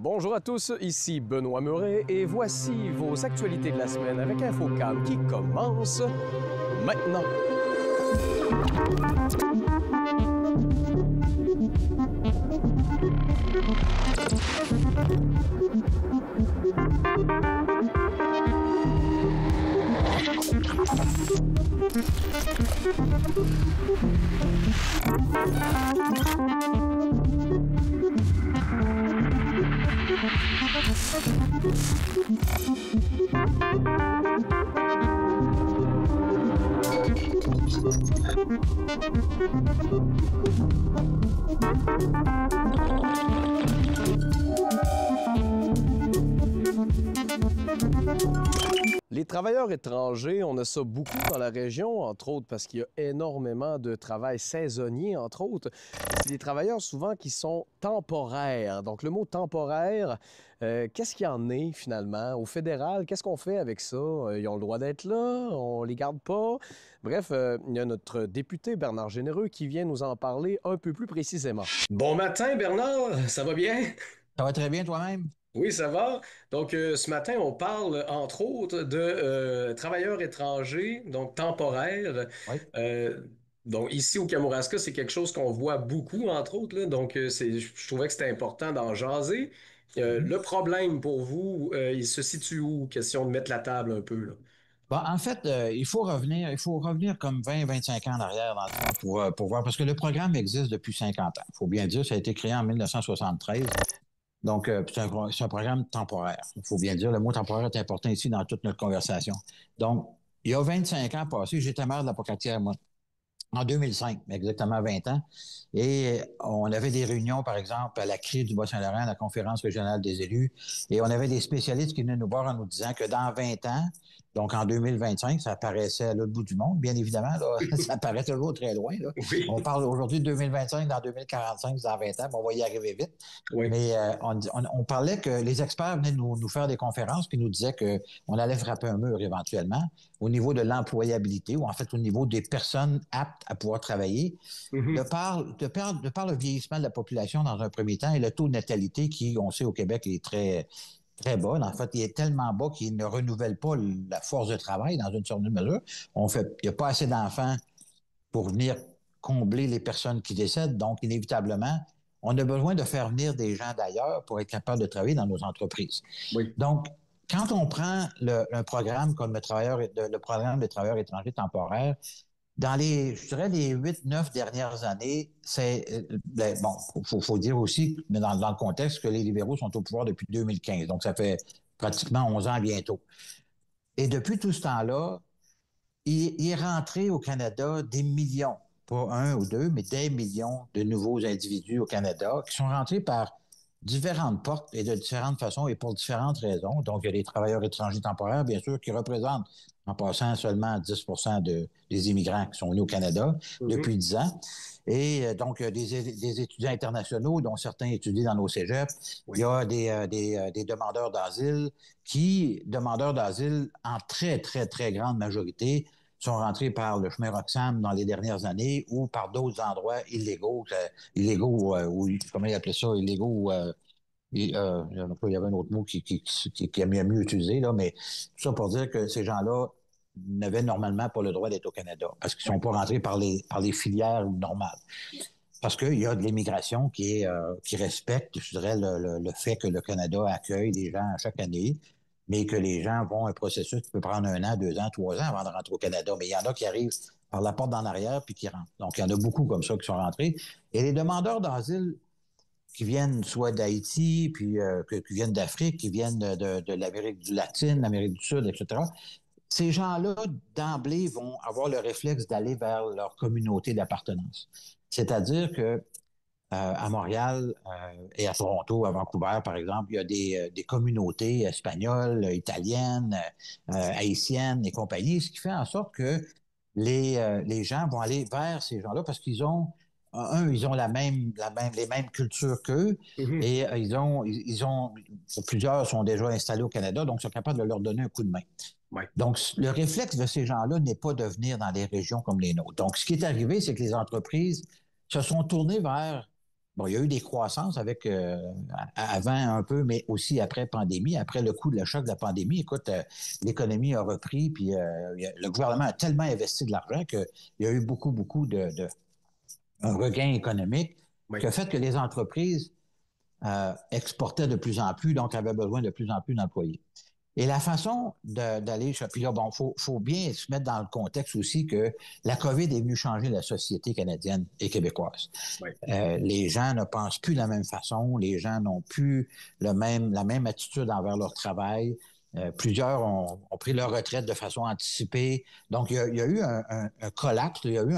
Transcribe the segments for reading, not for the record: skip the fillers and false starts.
Bonjour à tous, ici Benoît Muret et voici vos actualités de la semaine avec InfoCam qui commence maintenant. Les travailleurs étrangers, on a ça beaucoup dans la région, entre autres parce qu'il y a énormément de travail saisonnier, entre autres. C'est des travailleurs souvent qui sont temporaires. Donc le mot temporaire, qu'est-ce qu'il y en est finalement? Au fédéral, qu'est-ce qu'on fait avec ça? Ils ont le droit d'être là? On les garde pas? Bref, il y a notre député Bernard Généreux qui vient nous en parler un peu plus précisément. Bon matin Bernard, ça va bien? Ça va très bien toi-même? Oui, ça va. Donc, ce matin, on parle, entre autres, de travailleurs étrangers, donc temporaires. Oui. Euh, donc, ici au Kamouraska, c'est quelque chose qu'on voit beaucoup, entre autres, là. Donc, je trouvais que c'était important d'en jaser. Mhm. Le problème pour vous, il se situe où? Question de mettre la table un peu, là. Bon, en fait, il faut revenir comme 20-25 ans en arrière, dans le fond, pour voir, parce que le programme existe depuis 50 ans. Il faut bien dire, ça a été créé en 1973. Donc, c'est un programme temporaire. Il faut bien dire, le mot temporaire est important ici dans toute notre conversation. Donc, il y a 25 ans passés, j'étais maire de la Pocatière, moi, en 2005, exactement 20 ans. Et on avait des réunions, par exemple, à la CRI du Bas-Saint-Laurent, à la Conférence régionale des élus, et on avait des spécialistes qui venaient nous voir en nous disant que dans 20 ans, donc en 2025, ça paraissait à l'autre bout du monde, bien évidemment, là, ça paraît toujours très loin. Là. Oui, On parle aujourd'hui de 2025, dans 2045, dans 20 ans, mais on va y arriver vite. oui. Mais on parlait que les experts venaient nous faire des conférences qui nous disaient qu'on allait frapper un mur éventuellement au niveau de l'employabilité ou en fait au niveau des personnes aptes à pouvoir travailler, Mhm. de par le vieillissement de la population dans un premier temps et le taux de natalité qui, on sait au Québec, est très, très bas. En fait, il est tellement bas qu'il ne renouvelle pas la force de travail dans une certaine mesure. Il n'y a pas assez d'enfants pour venir combler les personnes qui décèdent. Donc, inévitablement, on a besoin de faire venir des gens d'ailleurs pour être capable de travailler dans nos entreprises. Oui. Donc, quand on prend un programme comme le programme des travailleurs étrangers temporaires, dans je dirais, les 8, 9 dernières années, bon, faut dire aussi, mais dans le contexte, que les libéraux sont au pouvoir depuis 2015. Donc, ça fait pratiquement 11 ans bientôt. Et depuis tout ce temps-là, il est rentré au Canada des millions, pas un ou deux, mais des millions de nouveaux individus au Canada qui sont rentrés par différentes portes et de différentes façons et pour différentes raisons. Donc, il y a des travailleurs étrangers temporaires, bien sûr, qui représentent, en passant, seulement 10 des immigrants qui sont venus au Canada Mhm. depuis 10 ans. Et donc, des étudiants internationaux, dont certains étudient dans nos cégeps. Il y Oui. a des demandeurs d'asile demandeurs d'asile, en très, très, très grande majorité, sont rentrés par le chemin Roxham dans les dernières années ou par d'autres endroits illégaux, comment ils appelaient ça, illégaux, il y avait un autre mot qui est mieux utilisé, là, mais tout ça pour dire que ces gens-là n'avaient normalement pas le droit d'être au Canada parce qu'ils Oui. sont pas rentrés par les filières normales. Parce qu'il y a de l'immigration qui respecte, je dirais, le fait que le Canada accueille des gens chaque année, mais que les gens vont un processus qui peut prendre 1 an, 2 ans, 3 ans avant de rentrer au Canada. Mais il y en a qui arrivent par la porte d'en arrière puis qui rentrent. Donc, il y en a beaucoup comme ça qui sont rentrés. Et les demandeurs d'asile qui viennent soit d'Haïti, puis qui viennent d'Afrique, qui viennent de l'Amérique du Latine, l'Amérique du Sud, etc., ces gens-là, d'emblée, vont avoir le réflexe d'aller vers leur communauté d'appartenance. C'est-à-dire que à Montréal et à Toronto, à Vancouver, par exemple, il y a des communautés espagnoles, italiennes, haïtiennes et compagnie, ce qui fait en sorte que les gens vont aller vers ces gens-là parce qu'ils ont, ils ont les mêmes cultures qu'eux Mhm. et plusieurs sont déjà installés au Canada, donc ils sont capables de leur donner un coup de main. Oui. Donc, le réflexe de ces gens-là n'est pas de venir dans des régions comme les nôtres. Donc, ce qui est arrivé, c'est que les entreprises se sont tournées vers Bon, il y a eu des croissances avec avant un peu, mais aussi après pandémie, après le coup de le choc de la pandémie. Écoute, l'économie a repris, puis le gouvernement a tellement investi de l'argent qu'il y a eu beaucoup un regain économique Oui. qui a fait que les entreprises exportaient de plus en plus, donc avaient besoin de plus en plus d'employés. Et la façon d'aller, puis là, bon, faut bien se mettre dans le contexte aussi que la COVID est venue changer la société canadienne et québécoise. Oui. Les gens ne pensent plus de la même façon, les gens n'ont plus la même attitude envers leur travail. Plusieurs ont pris leur retraite de façon anticipée. Donc, il y a eu un collapse, il y a eu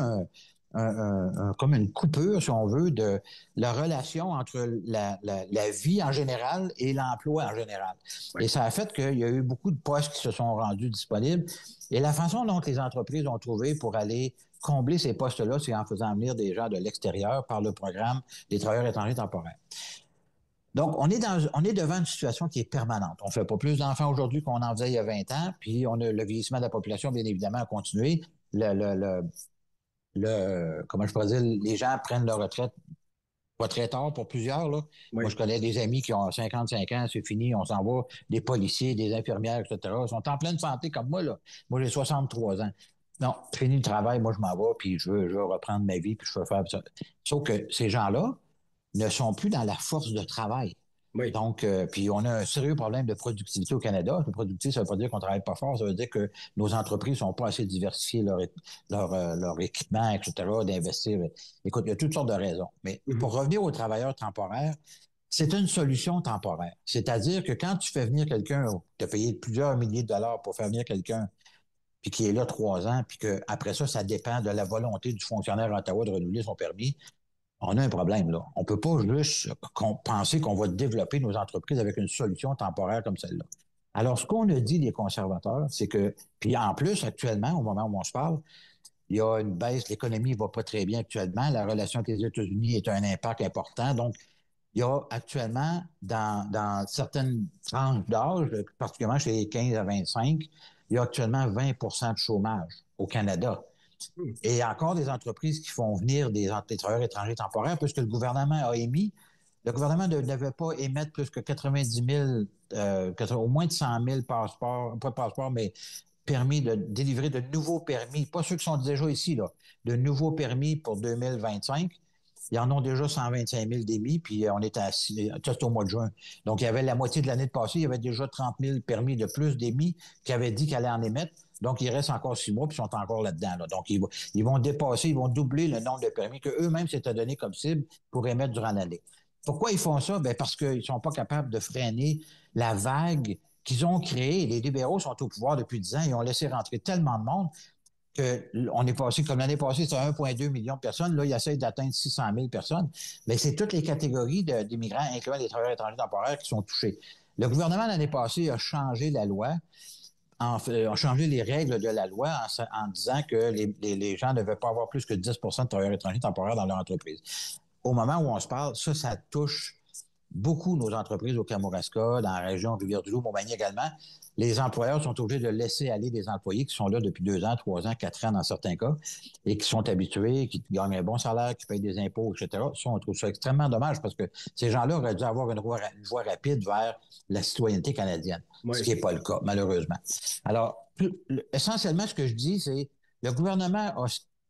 comme une coupure, si on veut, de la relation entre la vie en général et l'emploi en général. Oui. Et ça a fait qu'il y a eu beaucoup de postes qui se sont rendus disponibles. Et la façon dont les entreprises ont trouvé pour aller combler ces postes-là, c'est en faisant venir des gens de l'extérieur par le programme des travailleurs étrangers temporaires. Donc, on est devant une situation qui est permanente. On ne fait pas plus d'enfants aujourd'hui qu'on en faisait il y a 20 ans, puis le vieillissement de la population, bien évidemment, a continué. Comment je pourrais dire, les gens prennent leur retraite pas très tard pour plusieurs, là. Oui. Moi, je connais des amis qui ont 55 ans, c'est fini, on s'en va, des policiers, des infirmières, etc. Ils sont en pleine santé comme moi, là. Moi, j'ai 63 ans. Non, fini le travail, moi, je m'en vais, puis je veux reprendre ma vie, puis je veux faire ça. Sauf que ces gens-là ne sont plus dans la force de travail. Oui. Donc, puis on a un sérieux problème de productivité au Canada. Le productivité, ça veut pas dire qu'on travaille pas fort, ça veut dire que nos entreprises sont pas assez diversifiées leur équipement, etc., d'investir. Écoute, il y a toutes sortes de raisons. Mais pour revenir aux travailleurs temporaires, c'est une solution temporaire. C'est-à-dire que quand tu fais venir quelqu'un, tu as payé plusieurs milliers de dollars pour faire venir quelqu'un, puis qui est là 3 ans, puis qu'après ça, ça dépend de la volonté du fonctionnaire à Ottawa de renouveler son permis, on a un problème, là. On peut pas juste penser qu'on va développer nos entreprises avec une solution temporaire comme celle-là. Alors, ce qu'on a dit, les conservateurs, c'est que, puis en plus, actuellement, au moment où on se parle, il y a une baisse, l'économie va pas très bien actuellement, la relation avec les États-Unis est un impact important, donc il y a actuellement, dans certaines tranches d'âge, particulièrement chez les 15 à 25, il y a actuellement 20 de chômage au Canada. Et il y a encore des entreprises qui font venir des travailleurs étrangers temporaires, puisque le gouvernement a émis, le gouvernement ne devait pas émettre plus que 90 000, au moins de 100 000 passeports, pas de passeports, mais permis de délivrer de nouveaux permis, pas ceux qui sont déjà ici, là, de nouveaux permis pour 2025. Ils en ont déjà 125 000 d'émis, puis on est juste au mois de juin. Donc, il y avait la moitié de l'année passée, il y avait déjà 30 000 permis de plus d'émis qui avaient dit qu'ils allaient en émettre. Donc, il reste encore 6 mois, puis ils sont encore là-dedans. Là. Donc, ils vont dépasser, ils vont doubler le nombre de permis qu'eux-mêmes s'étaient donné comme cible pour émettre durant l'année. Pourquoi ils font ça? Bien, parce qu'ils ne sont pas capables de freiner la vague qu'ils ont créée. Les libéraux sont au pouvoir depuis 10 ans. Ils ont laissé rentrer tellement de monde qu'on est passé, comme l'année passée, c'était 1,2 million de personnes. Là, ils essayent d'atteindre 600 000 personnes. Mais c'est toutes les catégories d'immigrants, incluant les travailleurs étrangers temporaires, qui sont touchés. Le gouvernement, l'année passée, a changé la loi, a changé les règles de la loi en disant que les gens ne devaient pas avoir plus que 10 de travailleurs étrangers temporaires dans leur entreprise. Au moment où on se parle, ça touche beaucoup nos entreprises au Kamouraska, dans la région Rivière-du-Loup, Montmagny également. Les employeurs sont obligés de laisser aller des employés qui sont là depuis 2 ans, 3 ans, 4 ans dans certains cas, et qui sont habitués, qui gagnent un bon salaire, qui payent des impôts, etc. Ça, on trouve ça extrêmement dommage parce que ces gens-là auraient dû avoir une voie rapide vers la citoyenneté canadienne, ce qui n'est pas le cas, malheureusement. Alors, essentiellement, ce que je dis, c'est le gouvernement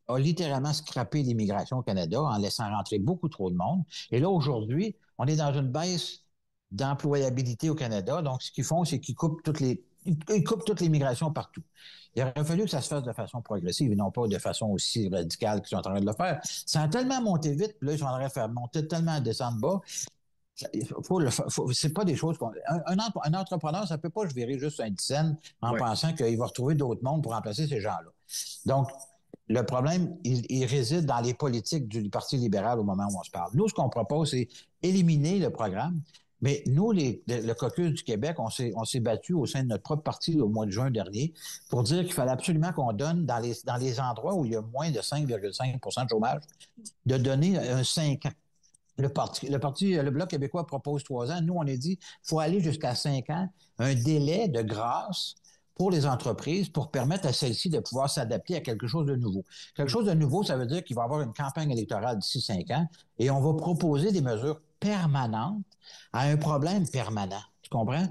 a littéralement scrappé l'immigration au Canada en laissant rentrer beaucoup trop de monde. Et là, aujourd'hui, on est dans une baisse d'employabilité au Canada. Donc, ce qu'ils font, c'est qu'ils coupent toute l'immigration partout. Il aurait fallu que ça se fasse de façon progressive et non pas de façon aussi radicale qu'ils sont en train de le faire. Ça a tellement monté vite, puis là, ils sont en train de faire monter tellement descendre bas. C'est pas des choses qu'on. Un entrepreneur, ça peut pas se virer juste un dizaine en pensant qu'il va retrouver d'autres mondes pour remplacer ces gens-là. Donc, le problème, il réside dans les politiques du Parti libéral au moment où on se parle. Nous, ce qu'on propose, c'est éliminer le programme. Mais nous, le caucus du Québec, on s'est battu au sein de notre propre parti au mois de juin dernier pour dire qu'il fallait absolument qu'on donne dans les endroits où il y a moins de 5,5 de chômage, de donner un 5 ans. Le Bloc québécois propose 3 ans. Nous, on a dit qu'il faut aller jusqu'à 5 ans, un délai de grâce pour les entreprises pour permettre à celles-ci de pouvoir s'adapter à quelque chose de nouveau. Quelque chose de nouveau, ça veut dire qu'il va y avoir une campagne électorale d'ici 5 ans et on va proposer des mesures permanentes à un problème permanent. Tu comprends?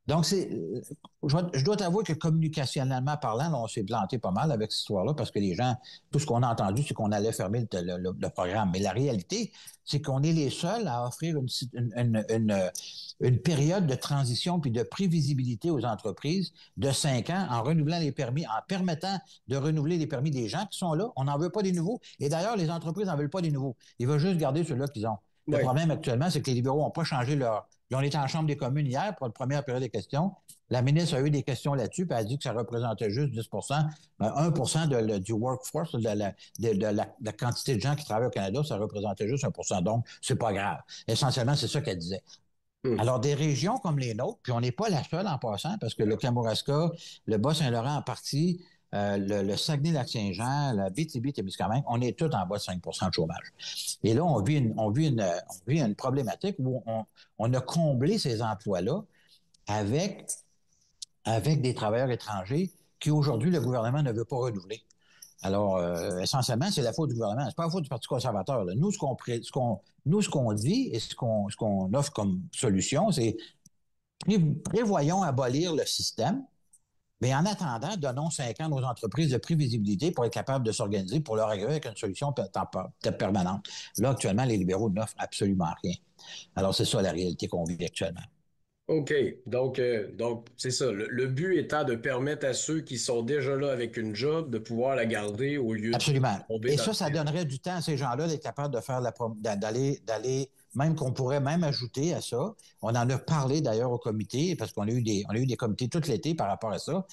Donc, je dois t'avouer que communicationnellement parlant, là, on s'est planté pas mal avec cette histoire-là parce que les gens, tout ce qu'on a entendu, c'est qu'on allait fermer le programme. Mais la réalité, c'est qu'on est les seuls à offrir une période de transition puis de prévisibilité aux entreprises de 5 ans en renouvelant les permis, en permettant de renouveler les permis des gens qui sont là. On n'en veut pas des nouveaux. Et d'ailleurs, les entreprises n'en veulent pas des nouveaux. Ils veulent juste garder ceux-là qu'ils ont. Le problème actuellement, c'est que les libéraux n'ont pas changé leur... On était en Chambre des communes hier pour la première période de questions. La ministre a eu des questions là-dessus, puis elle a dit que ça représentait juste 10 1 du workforce, de la quantité de gens qui travaillent au Canada, ça représentait juste 1 donc c'est pas grave. Essentiellement, c'est ça qu'elle disait. Alors, des régions comme les nôtres, puis on n'est pas la seule en passant, parce que le Kamouraska, le Bas-Saint-Laurent en partie, le Saguenay-Lac-Saint-Jean, la Abitibi-Témiscamingue, on est tous en bas de 5 de chômage. Et là, on vit une problématique où on a comblé ces emplois-là avec des travailleurs étrangers qui, aujourd'hui, le gouvernement ne veut pas renouveler. Alors, essentiellement, c'est la faute du gouvernement. C'est pas la faute du Parti conservateur. Là. Nous, ce qu'on dit et ce qu'on offre comme solution, c'est prévoyons abolir le système, mais en attendant, donnons 5 ans à nos entreprises de prévisibilité pour être capables de s'organiser pour leur arriver avec une solution permanente. Là, actuellement, les libéraux n'offrent absolument rien. Alors, c'est ça la réalité qu'on vit actuellement. OK. Donc c'est ça. Le but étant de permettre à ceux qui sont déjà là avec une job de pouvoir la garder au lieu de Absolument. tomber Et dans ça le... donnerait du temps à ces gens-là d'être capables de faire d'aller, même qu'on pourrait même ajouter à ça. On en a parlé d'ailleurs au comité, parce qu'on a eu des comités tout l'été par rapport à ça.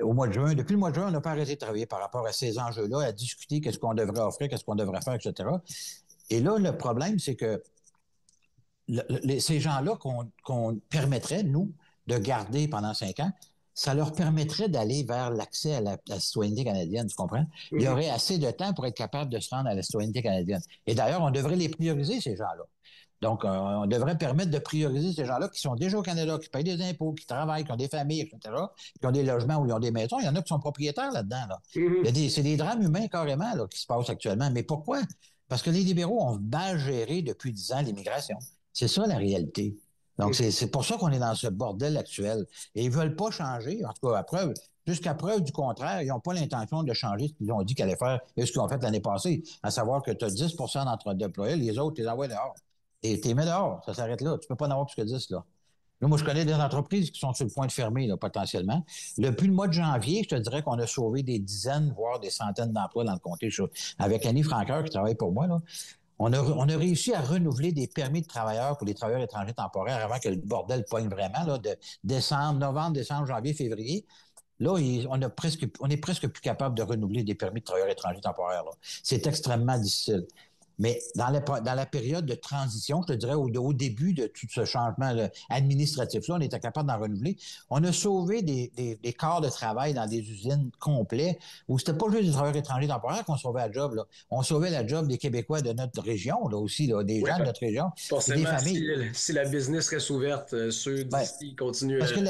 Au mois de juin, depuis le mois de juin, on n'a pas arrêté de travailler par rapport à ces enjeux-là, à discuter qu'est-ce qu'on devrait offrir, qu'est-ce qu'on devrait faire, etc. Et là, le problème, c'est que ces gens-là qu'on permettrait, nous, de garder pendant 5 ans, ça leur permettrait d'aller vers l'accès à la citoyenneté canadienne, tu comprends? Il y aurait assez de temps pour être capable de se rendre à la citoyenneté canadienne. Et d'ailleurs, on devrait les prioriser, ces gens-là. Donc, on devrait permettre de prioriser ces gens-là qui sont déjà au Canada, qui payent des impôts, qui travaillent, qui ont des familles, etc., qui ont des logements ou ils ont des maisons. Il y en a qui sont propriétaires là-dedans. Là. C'est des drames humains carrément là, qui se passent actuellement. Mais pourquoi? Parce que les libéraux ont mal géré depuis 10 ans l'immigration. C'est ça la réalité. Donc, c'est pour ça qu'on est dans ce bordel actuel. Et ils veulent pas changer. En tout cas, jusqu'à preuve du contraire, ils n'ont pas l'intention de changer ce qu'ils ont dit qu'ils allaient faire et ce qu'ils ont fait l'année passée. À savoir que tu as 10 d'employés, les autres, tu les envoies dehors. Et tu les mets dehors. Ça s'arrête là. Tu peux pas en avoir plus que 10, là. Là, moi, je connais des entreprises qui sont sur le point de fermer, là, potentiellement. Depuis le mois de janvier, je te dirais qu'on a sauvé des dizaines, voire des centaines d'emplois dans le comté. Avec Annie Franqueur, qui travaille pour moi, là. On a réussi à renouveler des permis de travailleurs pour les travailleurs étrangers temporaires avant que le bordel pogne vraiment, là, de novembre, décembre, janvier, février. Là, on est presque plus capable de renouveler des permis de travailleurs étrangers temporaires. Là. C'est extrêmement difficile. Mais dans la période de transition, je te dirais, au début de tout ce changement administratif-là, on était capable d'en renouveler. On a sauvé des corps de travail dans des usines complets où c'était pas juste des travailleurs étrangers temporaires qu'on sauvait la job. Là. On sauvait la job des Québécois de notre région, là aussi, là, des gens de notre région. Forcément, et des familles. si la business reste ouverte, ceux Ben, d'ici continuent parce à... que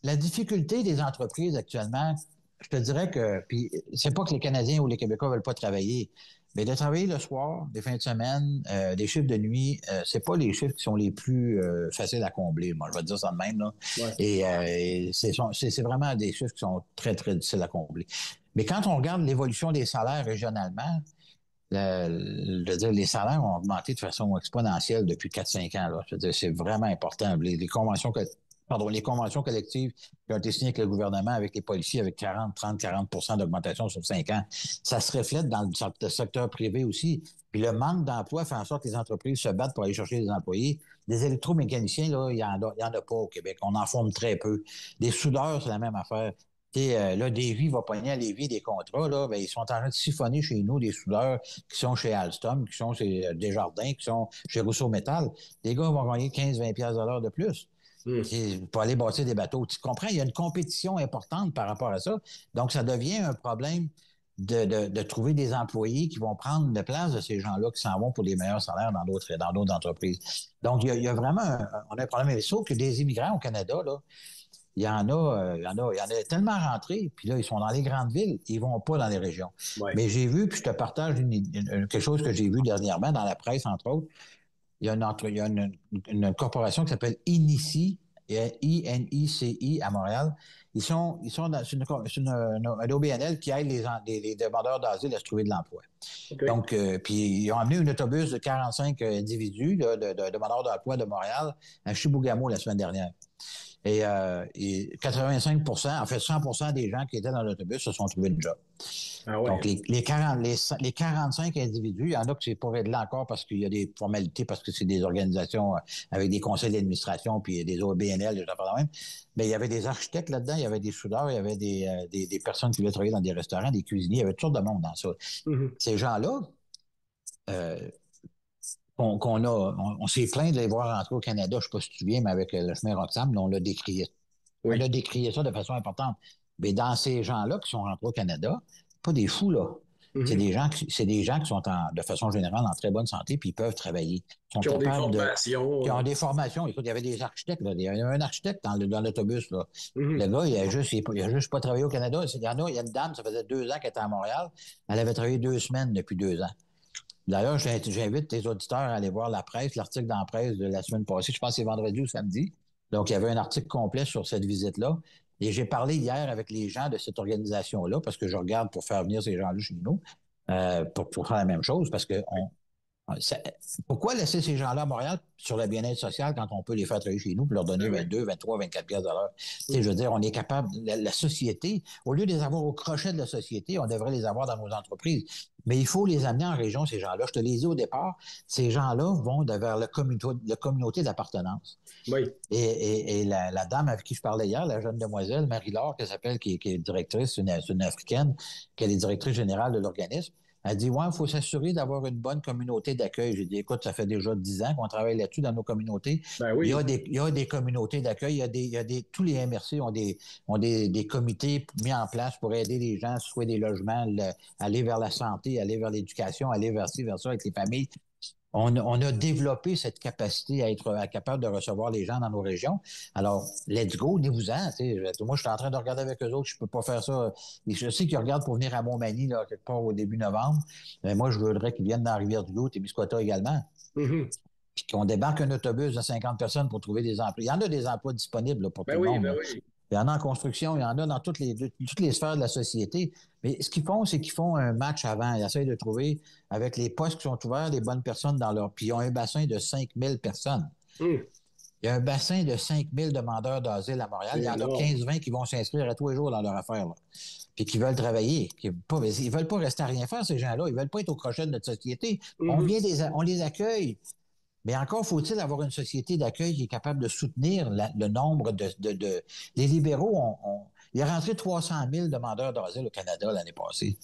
la difficulté des entreprises actuellement, je te dirais que, puis c'est pas que les Canadiens ou les Québécois veulent pas travailler, mais de travailler le soir, des fins de semaine, des chiffres de nuit, c'est pas les chiffres qui sont les plus faciles à combler. Moi, je vais te dire ça de même, là. Ouais. Et c'est vraiment des chiffres qui sont très, très difficiles à combler. Mais quand on regarde l'évolution des salaires régionalement, je veux dire, les salaires ont augmenté de façon exponentielle depuis 4-5 ans. Là. Je veux dire, c'est vraiment important. Les conventions collectives qui ont été signées avec le gouvernement, avec les policiers, avec 30-40 d'augmentation sur 5 ans, ça se reflète dans le secteur privé aussi. Puis le manque d'emploi fait en sorte que les entreprises se battent pour aller chercher des employés. Des électromécaniciens, là, il y en a pas au Québec. On en forme très peu. Des soudeurs, c'est la même affaire. Là, Davy va pogner à Lévis des contrats, là, ben, ils sont en train de siphonner chez nous des soudeurs qui sont chez Alstom, qui sont chez Desjardins, qui sont chez Rousseau Métal. Les gars vont gagner 15-20 piastres de l'heure de plus. Pour aller bâtir des bateaux. Tu comprends? Il y a une compétition importante par rapport à ça. Donc, ça devient un problème de trouver des employés qui vont prendre la place de ces gens-là qui s'en vont pour des meilleurs salaires dans d'autres entreprises. Donc, il y a vraiment on a un problème avec ça, que des immigrants au Canada, là, il y en a tellement rentrés, puis là, ils sont dans les grandes villes, ils vont pas dans les régions. Ouais. Mais j'ai vu, puis je te partage quelque chose que j'ai vu dernièrement dans la presse, entre autres. Il y a une corporation qui s'appelle Inici, INICI à Montréal. C'est une OBNL qui aide les demandeurs d'asile à se trouver de l'emploi. OK. Donc, puis ils ont amené un autobus de 45 individus là, de demandeurs d'emploi de Montréal à Chibougamau la semaine dernière. Et 85 en fait 100 des gens qui étaient dans l'autobus se sont trouvés de job. Ah ouais. Donc, les 45 individus, il y en a qui c'est pas réglé encore parce qu'il y a des formalités, parce que c'est des organisations avec des conseils d'administration, puis des OBNL, des affaires de même. Mais il y avait des architectes là-dedans, il y avait des soudeurs, il y avait des personnes qui voulaient travailler dans des restaurants, des cuisiniers, il y avait toutes sortes de monde dans ça. Mm-hmm. Ces gens-là, on s'est plaint de les voir rentrer au Canada, je ne sais pas si tu te souviens, mais avec le chemin Roxham, on l'a décrié. Oui. On a décrié ça de façon importante. Mais dans ces gens-là qui sont rentrés au Canada, pas des fous, là. Mm-hmm. C'est des gens qui sont de façon générale en très bonne santé puis ils peuvent travailler. Qui ont des formations. Qui ont des formations. Écoute, il y avait des architectes, là. Il y avait un architecte dans l'autobus, là. Mm-hmm. Le gars, il a juste pas travaillé au Canada. Il y a une dame, ça faisait 2 ans qu'elle était à Montréal. Elle avait travaillé 2 semaines depuis 2 ans. D'ailleurs, j'invite tes auditeurs à aller voir la presse, l'article dans la presse de la semaine passée. Je pense que c'est vendredi ou samedi. Donc, il y avait un article complet sur cette visite-là. Et j'ai parlé hier avec les gens de cette organisation-là, parce que je regarde pour faire venir ces gens-là chez nous, pour faire la même chose, parce que pourquoi laisser ces gens-là à Montréal sur le bien-être social quand on peut les faire travailler chez nous et leur donner 22, 23, 24 piastres de l'heure? Tu sais, je veux dire, on est capable, la société, au lieu de les avoir au crochet de la société, on devrait les avoir dans nos entreprises. Mais il faut les amener en région, ces gens-là. Je te l'ai dit au départ, ces gens-là vont vers la communauté d'appartenance. Oui. Et la dame avec qui je parlais hier, la jeune demoiselle, Marie-Laure, qui est directrice, une Africaine, qui est directrice générale de l'organisme, elle dit, ouais, il faut s'assurer d'avoir une bonne communauté d'accueil. J'ai dit, écoute, ça fait déjà 10 ans qu'on travaille là-dessus dans nos communautés. Ben oui. Il y a des communautés d'accueil. Tous les MRC ont des comités mis en place pour aider les gens à se trouver des logements, aller vers la santé, aller vers l'éducation, aller vers ci, vers ça avec les familles. On a développé cette capacité à être capable de recevoir les gens dans nos régions. Alors, let's go, venez-vous-en. Moi, je suis en train de regarder avec eux autres. Je peux pas faire ça. Je sais qu'ils regardent pour venir à Montmagny, là, quelque part au début novembre. Mais moi, je voudrais qu'ils viennent dans Rivière-du-Loup et Témiscouata également. Mm-hmm. Puis qu'on débarque un autobus de 50 personnes pour trouver des emplois. Il y en a des emplois disponibles là, pour tout le monde. Oui. Il y en a en construction, il y en a dans toutes les sphères de la société. Mais ce qu'ils font, c'est qu'ils font un match avant. Ils essayent de trouver, avec les postes qui sont ouverts, les bonnes personnes dans leur... Puis ils ont un bassin de 5000 personnes. Mm. Il y a un bassin de 5000 demandeurs d'asile à Montréal. Il y en a 15-20 qui vont s'inscrire à tous les jours dans leur affaire. Là. Puis qui veulent travailler. Ils ne veulent pas rester à rien faire, ces gens-là. Ils ne veulent pas être au crochet de notre société. Mm-hmm. On les accueille. Mais encore faut-il avoir une société d'accueil qui est capable de soutenir le nombre de... Les libéraux, il y a rentré 300 000 demandeurs d'asile au Canada l'année passée.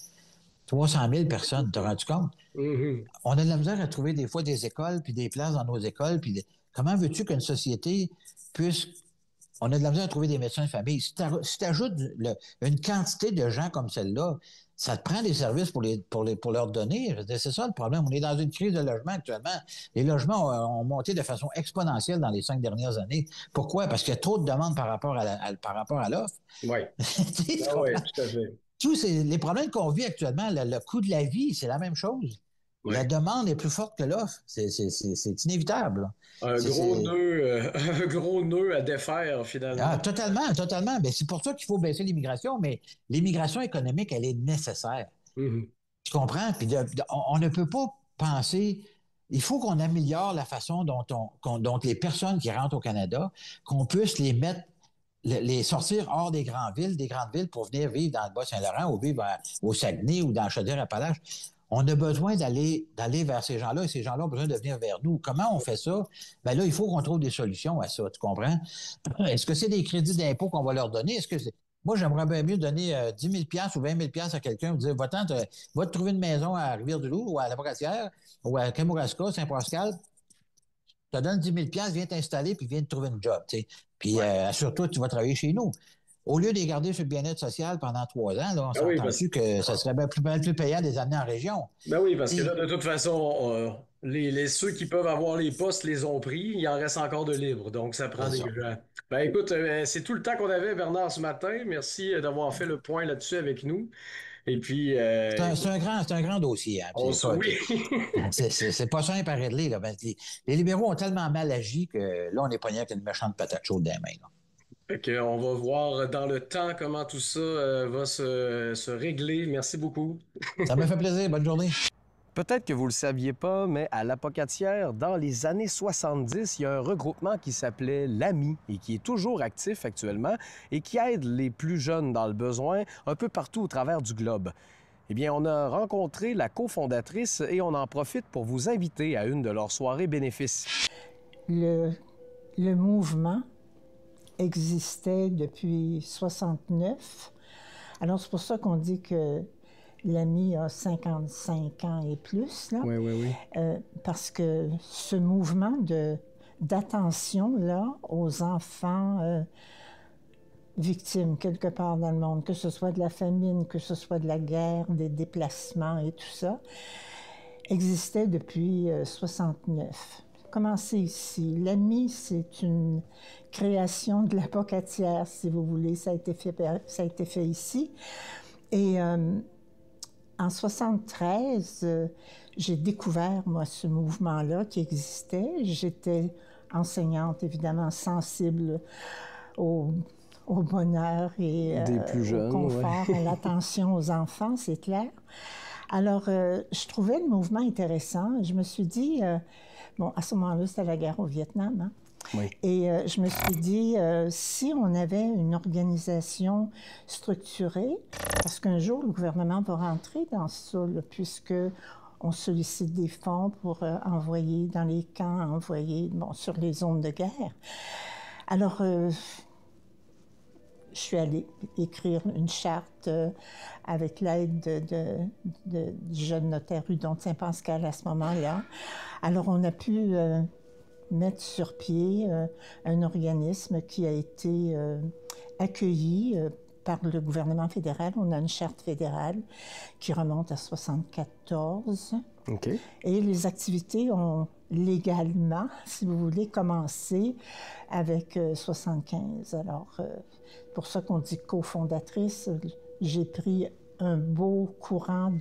300 000 personnes, t'as rendu compte? Mm-hmm. On a de la misère à trouver des fois des écoles, puis des places dans nos écoles. Comment veux-tu qu'une société puisse... On a de la misère à trouver des médecins de famille. Si tu ajoutes une quantité de gens comme celle-là, ça te prend des services pour leur donner. C'est ça le problème. On est dans une crise de logement actuellement. Les logements ont monté de façon exponentielle dans les 5 dernières années. Pourquoi? Parce qu'il y a trop de demandes par rapport à l'offre. Oui. Oui, tout à fait. Tous les problèmes qu'on vit actuellement, le coût de la vie, c'est la même chose. Oui. La demande est plus forte que l'offre. C'est inévitable. Un gros nœud à défaire, finalement. Ah, totalement. Ben, c'est pour ça qu'il faut baisser l'immigration, mais l'immigration économique, elle est nécessaire. Mm-hmm. Tu comprends? Puis on ne peut pas penser... Il faut qu'on améliore la façon dont les personnes qui rentrent au Canada, qu'on puisse les sortir hors des grandes villes pour venir vivre dans le Bas-Saint-Laurent ou vivre au Saguenay ou dans Chaudière-Appalaches. On a besoin d'aller vers ces gens-là et ces gens-là ont besoin de venir vers nous. Comment on fait ça? Bien là, il faut qu'on trouve des solutions à ça, tu comprends? Est-ce que c'est des crédits d'impôt qu'on va leur donner? Moi, j'aimerais bien mieux donner 10 000 ou 20 000 à quelqu'un et dire, va te trouver une maison à Rivière-du-Loup ou à La Brassière ou à Kamouraska, Saint-Pascal. Je te donne 10 000 viens t'installer puis viens te trouver une job. T'sais. Puis assure-toi que tu vas travailler chez nous. Au lieu de les garder sur le bien-être social pendant 3 ans, là, on s'est entendu que ça serait bien plus payant de les amener en région. Ben oui, parce que là, de toute façon, Ceux qui peuvent avoir les postes les ont pris. Il en reste encore de libres, donc ça prend C'est des ça. gens. Ben écoute, c'est tout le temps qu'on avait, Bernard, ce matin. Merci d'avoir fait le point là-dessus avec nous. Et puis, écoute, C'est un grand dossier. Hein. C'est pas, oui. c'est pas simple à régler. Là. Les libéraux ont tellement mal agi que là, on est pogné avec une méchante patate chaude dans les mains. Là. Fait que on va voir dans le temps comment tout ça va se régler. Merci beaucoup. Ça m'a fait plaisir. Bonne journée. Peut-être que vous ne le saviez pas, mais à l'Apocatière, dans les années 70, il y a un regroupement qui s'appelait l'AMI et qui est toujours actif actuellement et qui aide les plus jeunes dans le besoin un peu partout au travers du globe. Eh bien, on a rencontré la cofondatrice et on en profite pour vous inviter à une de leurs soirées bénéfices. Le mouvement existait depuis 69. Alors, c'est pour ça qu'on dit que l'AMI a 55 ans et plus, là. Oui. Parce que ce mouvement d'attention, là, aux enfants victimes quelque part dans le monde, que ce soit de la famine, que ce soit de la guerre, des déplacements et tout ça, existait depuis 69. Commencé ici. L'AMI, c'est une création de l'Apocatière, si vous voulez. Ça a été fait ici. Et en 73, j'ai découvert, moi, ce mouvement-là qui existait. J'étais enseignante, évidemment, sensible au bonheur et Des plus jeunes, au confort, à l'attention aux enfants, c'est clair. Alors, je trouvais le mouvement intéressant. Je me suis dit, bon, à ce moment-là, c'était la guerre au Vietnam, hein? Oui. Et je me suis dit, si on avait une organisation structurée, parce qu'un jour, le gouvernement va rentrer dans ça, là, puisque on sollicite des fonds pour envoyer dans les camps, envoyer sur les zones de guerre. Alors, je suis allée écrire une charte avec l'aide du jeune notaire Hudon de Saint-Pascal à ce moment-là. Alors, on a pu mettre sur pied un organisme qui a été accueilli par le gouvernement fédéral. On a une charte fédérale qui remonte à 74. OK. Et les activités ont légalement, si vous voulez, commencé avec 75. Alors, pour ça qu'on dit cofondatrice, j'ai pris un beau courant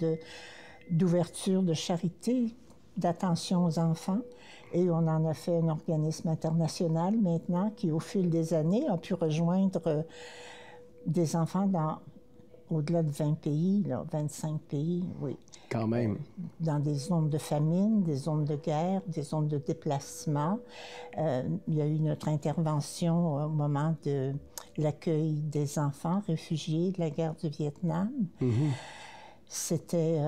d'ouverture de charité, d'attention aux enfants, et on en a fait un organisme international maintenant qui, au fil des années, a pu rejoindre des enfants au-delà de 20 pays, là, 25 pays, oui. Quand même. Dans des zones de famine, des zones de guerre, des zones de déplacement. Il y a eu notre intervention au moment de l'accueil des enfants réfugiés de la guerre du Vietnam. Mm-hmm. C'était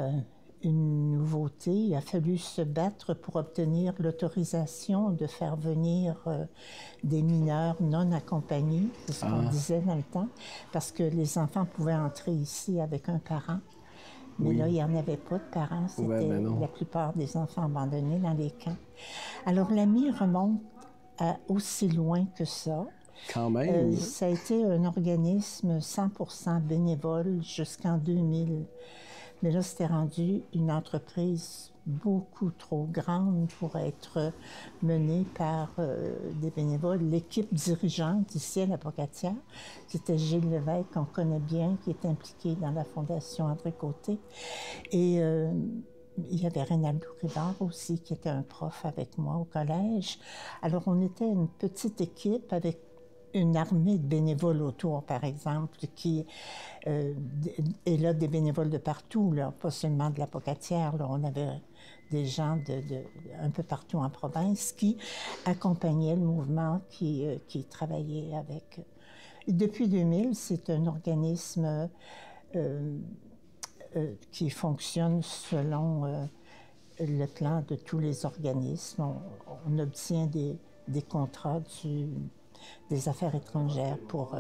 une nouveauté. Il a fallu se battre pour obtenir l'autorisation de faire venir des mineurs non accompagnés, c'est ce qu'on disait dans le temps, parce que les enfants pouvaient entrer ici avec un parent. Mais là, il n'y en avait pas de parents. C'était la plupart des enfants abandonnés dans les camps. Alors, l'AMI remonte aussi loin que ça. Quand même. Ça a été un organisme 100% bénévole jusqu'en 2000. Mais là, c'était rendu une entreprise beaucoup trop grande pour être menée par des bénévoles. L'équipe dirigeante ici à l'Apocatière, c'était Gilles Lévesque, qu'on connaît bien, qui est impliqué dans la Fondation André Côté. Et il y avait Reynaldo Rivard aussi, qui était un prof avec moi au collège. Alors, on était une petite équipe avec une armée de bénévoles autour, par exemple, qui est là des bénévoles de partout, là, pas seulement de l'Apocatière. Là, on avait des gens un peu partout en province qui accompagnaient le mouvement, qui travaillait avec. Depuis 2000, c'est un organisme qui fonctionne selon le plan de tous les organismes. On obtient des contrats des affaires étrangères pour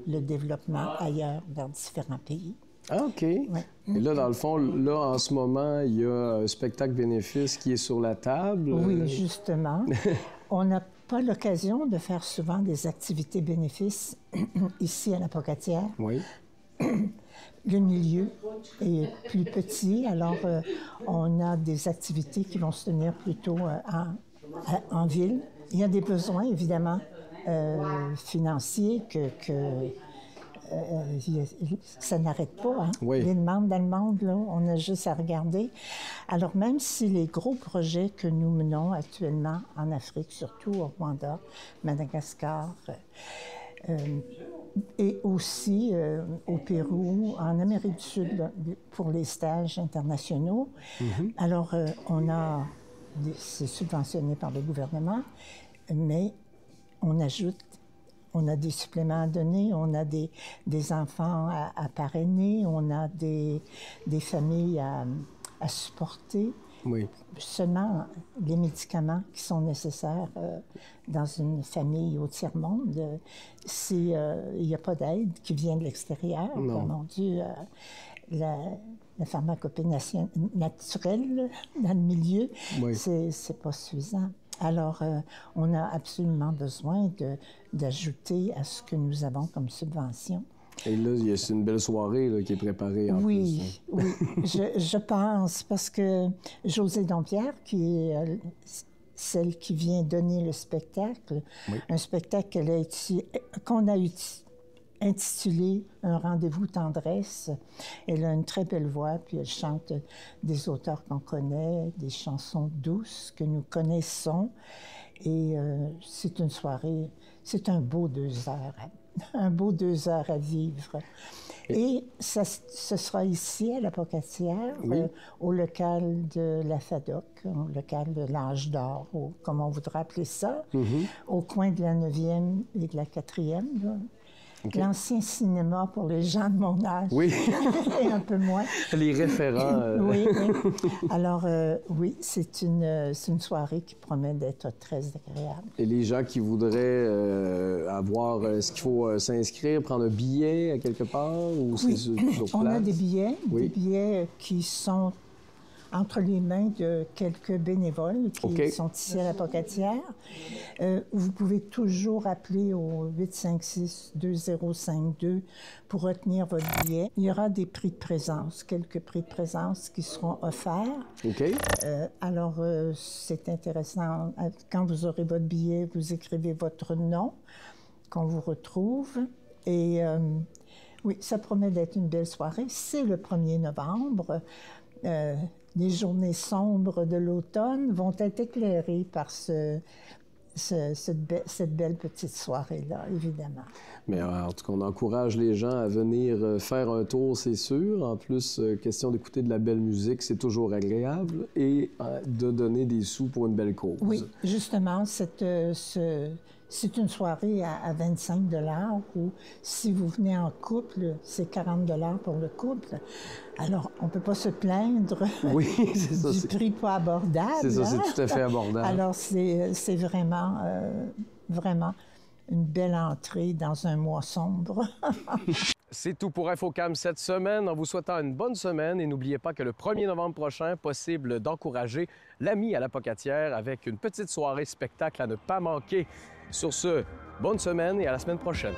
le développement ailleurs dans différents pays. Ah, OK. Ouais. Et là, dans le fond, là, en ce moment, il y a un spectacle bénéfice qui est sur la table. Oui, justement. On n'a pas l'occasion de faire souvent des activités bénéfices ici à l'Apocatière. Oui. le milieu est plus petit, alors on a des activités qui vont se tenir plutôt en ville. Il y a des besoins, évidemment, financiers ça n'arrête pas. Hein? Oui. Les demandes dans le monde, là, on a juste à regarder. Alors, même si les gros projets que nous menons actuellement en Afrique, surtout au Rwanda, Madagascar, et aussi au Pérou, en Amérique du Sud, pour les stages internationaux. Alors, c'est subventionné par le gouvernement, mais on ajoute, on a des suppléments à donner, on a des enfants à parrainer, on a des familles à supporter. Oui. Seulement les médicaments qui sont nécessaires dans une famille au tiers-monde, il n'y a pas d'aide qui vient de l'extérieur. Mon Dieu, la pharmacopée naturelle dans le milieu, oui. c'est pas suffisant. Alors, on a absolument besoin d'ajouter à ce que nous avons comme subvention. Et là, c'est une belle soirée là, qui est préparée en plus. Oui, je pense, parce que Josée Dompierre, qui est celle qui vient donner le spectacle, un spectacle qu'on a intitulé « Un rendez-vous tendresse ». Elle a une très belle voix, puis elle chante des auteurs qu'on connaît, des chansons douces que nous connaissons. Et c'est une soirée, c'est un beau 2 heures. Un beau 2 heures à vivre. Et ce sera ici, à la Pocatière, au local de la FADOC, au local de l'Âge d'Or, ou comme on voudra appeler ça, au coin de la 9e et de la 4e. Là. Okay. L'ancien cinéma pour les gens de mon âge. Oui. Et un peu moins. Les référents. Oui. Alors, oui, c'est une soirée qui promet d'être très agréable. Et les gens qui voudraient avoir... Est-ce qu'il faut s'inscrire, prendre un billet à quelque part? Ou oui, c'est on a des billets qui sont entre les mains de quelques bénévoles qui sont ici à la Pocatière. Vous pouvez toujours appeler au 856-2052 pour retenir votre billet. Il y aura des prix de présence, quelques prix de présence qui seront offerts. Alors, c'est intéressant. Quand vous aurez votre billet, vous écrivez votre nom, qu'on vous retrouve. Et oui, ça promet d'être une belle soirée. C'est le 1er novembre. Les journées sombres de l'automne vont être éclairées par cette belle petite soirée-là, évidemment. Mais en tout cas, on encourage les gens à venir faire un tour, c'est sûr. En plus, question d'écouter de la belle musique, c'est toujours agréable. Et de donner des sous pour une belle cause. Oui, justement, c'est une soirée à 25 $ ou si vous venez en couple, c'est 40 $ pour le couple. Alors, on ne peut pas se plaindre du prix pas abordable. C'est ça, c'est tout à fait abordable. Alors, c'est vraiment, vraiment une belle entrée dans un mois sombre. C'est tout pour InfoCam cette semaine. En vous souhaitant une bonne semaine et n'oubliez pas que le 1er novembre prochain, possible d'encourager l'ami à la Pocatière avec une petite soirée spectacle à ne pas manquer. Sur ce, bonne semaine et à la semaine prochaine.